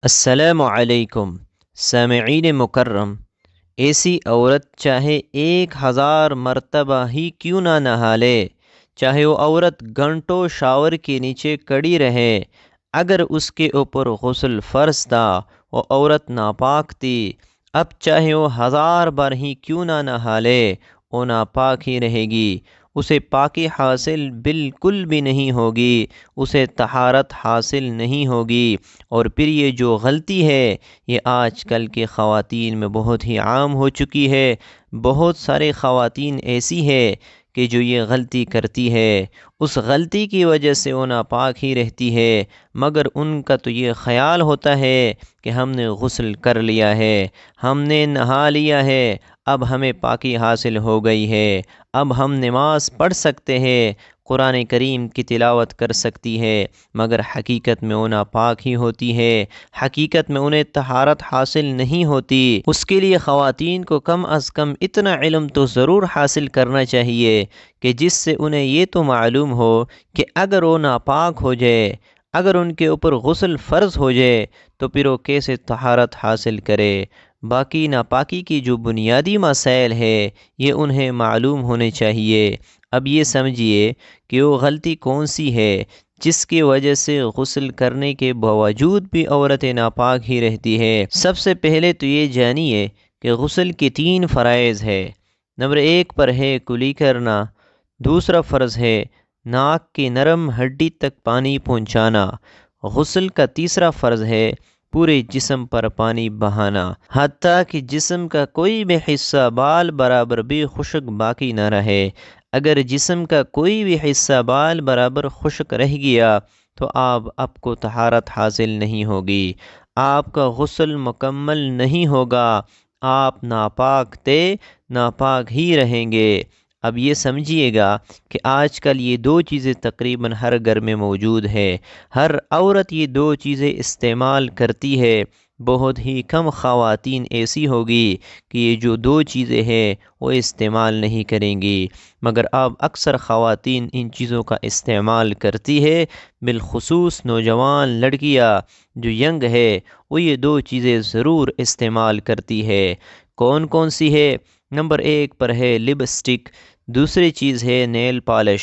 السلام علیکم سامعین مکرم۔ ایسی عورت چاہے 1000 مرتبہ ہی کیوں نہ نہا لے، چاہے وہ عورت گھنٹوں شاور کے نیچے کڑی رہے، اگر اس کے اوپر غسل فرض تھا وہ عورت ناپاک تھی، اب چاہے وہ 1000 بار ہی کیوں نہ نہا لے وہ ناپاک ہی رہے گی، اسے پاکی حاصل بالکل بھی نہیں ہوگی، اسے طہارت حاصل نہیں ہوگی۔ اور پھر یہ جو غلطی ہے یہ آج کل کے خواتین میں بہت ہی عام ہو چکی ہے۔ بہت سارے خواتین ایسی ہے کہ جو یہ غلطی کرتی ہے، اس غلطی کی وجہ سے وہ ناپاک ہی رہتی ہے، مگر ان کا تو یہ خیال ہوتا ہے کہ ہم نے غسل کر لیا ہے، ہم نے نہا لیا ہے، اب ہمیں پاکی حاصل ہو گئی ہے، اب ہم نماز پڑھ سکتے ہیں، قرآن کریم کی تلاوت کر سکتی ہے، مگر حقیقت میں وہ ناپاک ہی ہوتی ہے، حقیقت میں انہیں طہارت حاصل نہیں ہوتی۔ اس کے لیے خواتین کو کم از کم اتنا علم تو ضرور حاصل کرنا چاہیے کہ جس سے انہیں یہ تو معلوم ہو کہ اگر وہ ناپاک ہو جائے، اگر ان کے اوپر غسل فرض ہو جائے تو پھر وہ کیسے طہارت حاصل کرے۔ باقی ناپاکی کی جو بنیادی مسائل ہے یہ انہیں معلوم ہونے چاہیے۔ اب یہ سمجھیے کہ وہ غلطی کون سی ہے جس کی وجہ سے غسل کرنے کے باوجود بھی عورت ناپاک ہی رہتی ہے۔ سب سے پہلے تو یہ جانیے کہ غسل کے 3 فرائض ہے۔ نمبر 1 پر ہے کلی کرنا، دوسرا فرض ہے ناک کی نرم ہڈی تک پانی پہنچانا، غسل کا تیسرا فرض ہے پورے جسم پر پانی بہانا، حتیٰ کہ جسم کا کوئی بھی حصہ بال برابر بھی خشک باقی نہ رہے۔ اگر جسم کا کوئی بھی حصہ بال برابر خشک رہ گیا تو آپ کو طہارت حاصل نہیں ہوگی، آپ کا غسل مکمل نہیں ہوگا، آپ ناپاک تھے، ناپاک ہی رہیں گے۔ اب یہ سمجھیے گا کہ آج کل یہ 2 چیزیں تقریباً ہر گھر میں موجود ہے، ہر عورت یہ 2 چیزیں استعمال کرتی ہے، بہت ہی کم خواتین ایسی ہوگی کہ یہ جو 2 چیزیں ہیں وہ استعمال نہیں کریں گی، مگر اب اکثر خواتین ان چیزوں کا استعمال کرتی ہے، بالخصوص نوجوان لڑکیاں جو ینگ ہے وہ یہ 2 چیزیں ضرور استعمال کرتی ہے۔ کون کون سی ہے؟ نمبر 1 پر ہے لپسٹک، دوسری چیز ہے نیل پالش۔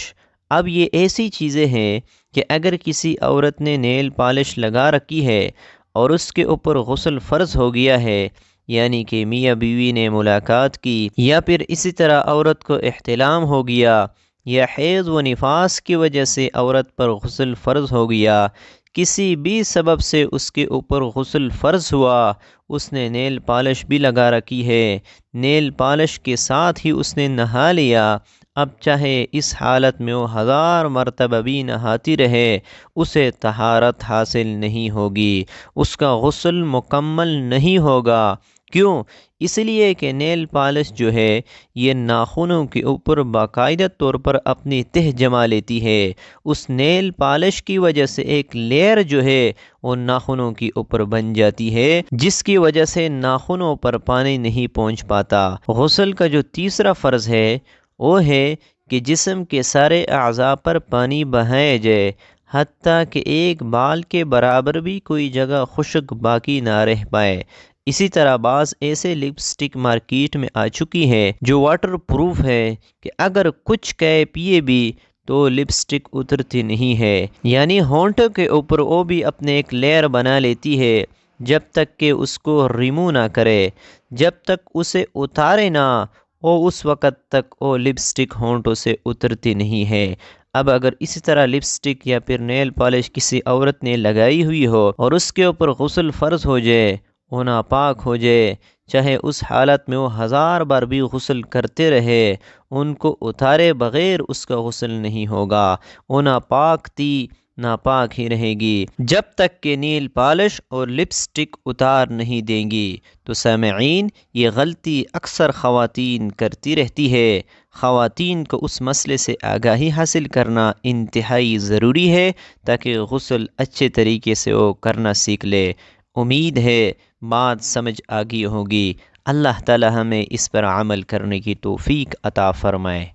اب یہ ایسی چیزیں ہیں کہ اگر کسی عورت نے نیل پالش لگا رکھی ہے اور اس کے اوپر غسل فرض ہو گیا ہے، یعنی کہ میاں بیوی نے ملاقات کی، یا پھر اسی طرح عورت کو احتلام ہو گیا، یا حیض و نفاس کی وجہ سے عورت پر غسل فرض ہو گیا، کسی بھی سبب سے اس کے اوپر غسل فرض ہوا، اس نے نیل پالش بھی لگا رکھی ہے، نیل پالش کے ساتھ ہی اس نے نہا لیا، اب چاہے اس حالت میں وہ 1000 مرتبہ بھی نہاتی رہے اسے طہارت حاصل نہیں ہوگی، اس کا غسل مکمل نہیں ہوگا۔ کیوں؟ اس لیے کہ نیل پالش جو ہے یہ ناخنوں کے اوپر باقاعدہ طور پر اپنی تہ جما لیتی ہے، اس نیل پالش کی وجہ سے ایک لیئر جو ہے وہ ناخنوں کے اوپر بن جاتی ہے، جس کی وجہ سے ناخنوں پر پانی نہیں پہنچ پاتا۔ غسل کا جو تیسرا فرض ہے وہ ہے کہ جسم کے سارے اعضاء پر پانی بہایا جائے، حتیٰ کہ ایک بال کے برابر بھی کوئی جگہ خشک باقی نہ رہ پائے۔ اسی طرح بعض ایسے لپسٹک مارکیٹ میں آ چکی ہے جو واٹر پروف ہے کہ اگر کچھ کہے پیے بھی تو لپسٹک اترتی نہیں ہے، یعنی ہونٹوں کے اوپر وہ بھی اپنے ایک لیئر بنا لیتی ہے، جب تک کہ اس کو ریمو نہ کرے، جب تک اسے اتارے نہ، وہ اس وقت تک وہ لپسٹک ہونٹوں سے اترتی نہیں ہے۔ اب اگر اسی طرح لپسٹک یا پھر نیل پالش کسی عورت نے لگائی ہوئی ہو اور اس کے اوپر غسل فرض ہو جائے، وہ ناپاک ہو جائے، چاہے اس حالت میں وہ 1000 بار بھی غسل کرتے رہے، ان کو اتارے بغیر اس کا غسل نہیں ہوگا، وہ ناپاک تھی، ناپاک ہی رہے گی، جب تک کہ نیل پالش اور لپسٹک اتار نہیں دیں گی۔ تو سامعین، یہ غلطی اکثر خواتین کرتی رہتی ہے، خواتین کو اس مسئلے سے آگاہی حاصل کرنا انتہائی ضروری ہے تاکہ غسل اچھے طریقے سے وہ کرنا سیکھ لے۔ امید ہے بات سمجھ آگئی ہوگی۔ اللہ تعالی ہمیں اس پر عمل کرنے کی توفیق عطا فرمائے۔